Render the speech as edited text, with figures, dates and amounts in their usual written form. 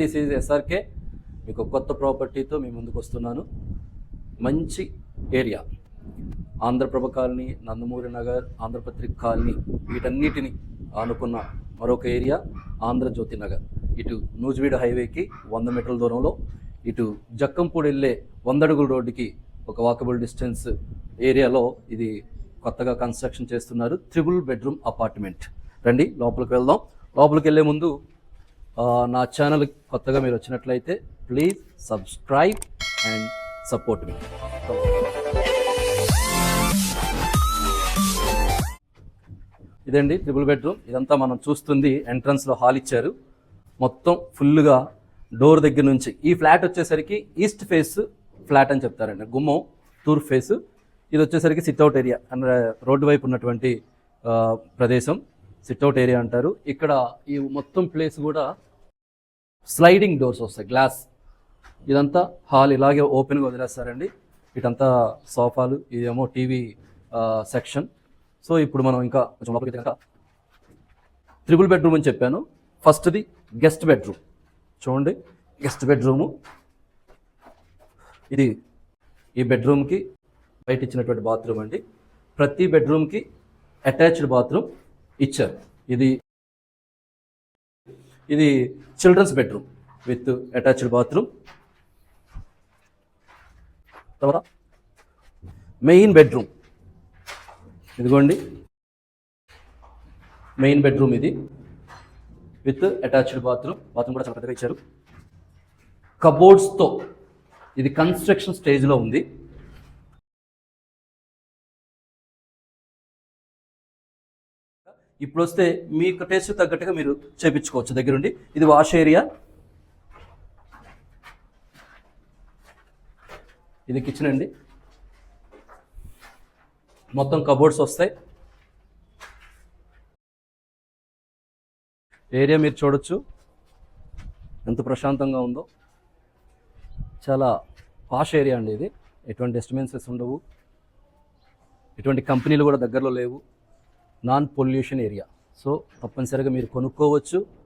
This is SRK. మీకు కొత్త ప్రాపర్టీతో మీ ముందుకు వస్తున్నాను. మంచి area, Andhraprabha colony, Nandamuri Nagar, Andhrapatrika colony, వీటన్నిటిని ఆనుకున్న మరొక ఏరియా ఆంధ్రజ్యోతి నగర్. ఇటు నూజివీడు హైవేకి 100 మీటర్ల దూరంలో, ఇటు జక్కంపూడి వెళ్ళే 100 అడుగుల రోడ్డుకి ఒక వాకబుల్ డిస్టెన్స్ ఏరియాలో ఇది కొత్తగా కన్స్ట్రక్షన్ చేస్తున్నారు. 3 బెడ్రూమ్ అపార్ట్మెంట్. రండి లోపలికి వెళ్దాం. లోపలికి వెళ్ళే ముందు నా ఛానల్ కొత్తగా మీరు వచ్చినట్లయితే ప్లీజ్ సబ్స్క్రైబ్ అండ్ సపోర్ట్ మీ. ఇదండి 3 బెడ్రూమ్. ఇదంతా మనం చూస్తుంది ఎంట్రన్స్లో హాల్ ఇచ్చారు. మొత్తం ఫుల్గా డోర్ దగ్గర నుంచి ఈ ఫ్లాట్ వచ్చేసరికి ఈస్ట్ ఫేస్ ఫ్లాట్ అని చెప్తారండి. గుమ్మం తూర్పు ఫేస్. ఇది వచ్చేసరికి సిట్అవుట్ ఏరియా, అంటే రోడ్డు వైపు ఉన్నటువంటి ప్రదేశం సిట్అవుట్ ఏరియా అంటారు. ఇక్కడ ఈ మొత్తం ప్లేస్ కూడా స్లైడింగ్ డోర్స్ వస్తాయి, గ్లాస్. ఇదంతా హాల్ ఇలాగే ఓపెన్గా వదిలేస్తారండి. ఇటంతా సోఫాలు, ఇదేమో టీవీ సెక్షన్. సో ఇప్పుడు మనం ఇంకా కొంచెం లోపలికి కనుక 3 బెడ్రూమ్ అని చెప్పాను. ఫస్ట్ది గెస్ట్ బెడ్రూమ్. చూడండి, గెస్ట్ బెడ్రూము ఇది. ఈ బెడ్రూమ్కి బయట ఇచ్చినటువంటి బాత్రూమ్ అండి. ప్రతి బెడ్రూమ్కి అటాచ్డ్ బాత్రూమ్ ఇచ్చారు. ఇది children's bedroom with attached bathroom. తర్వాత మెయిన్ బెడ్రూమ్ ఇదిగోండి, మెయిన్ బెడ్రూమ్ ఇది విత్ అటాచ్డ్ బాత్రూమ్. బాత్రూమ్ కూడా చాలా పెద్దగా ఇచ్చారు, కబోర్డ్స్తో. ఇది కన్స్ట్రక్షన్ స్టేజ్లో ఉంది. ఇప్పుడు వస్తే మీకు టేస్ట్ తగ్గట్టుగా మీరు చేపించుకోవచ్చు దగ్గరుండి. ఇది వాష్ ఏరియా, ఇది కిచెన్ అండి. మొత్తం కబోర్డ్స్ వస్తాయి. ఏరియా మీరు చూడొచ్చు ఎంత ప్రశాంతంగా ఉందో. చాలా పాష్ ఏరియా అండి ఇది. ఎటువంటి డిస్టర్బెన్సెస్ ఉండవు, ఎటువంటి కంపెనీలు కూడా దగ్గరలో లేవు. Non pollution area. సో తప్పనిసరిగా మీరు కొనుక్కోవచ్చు.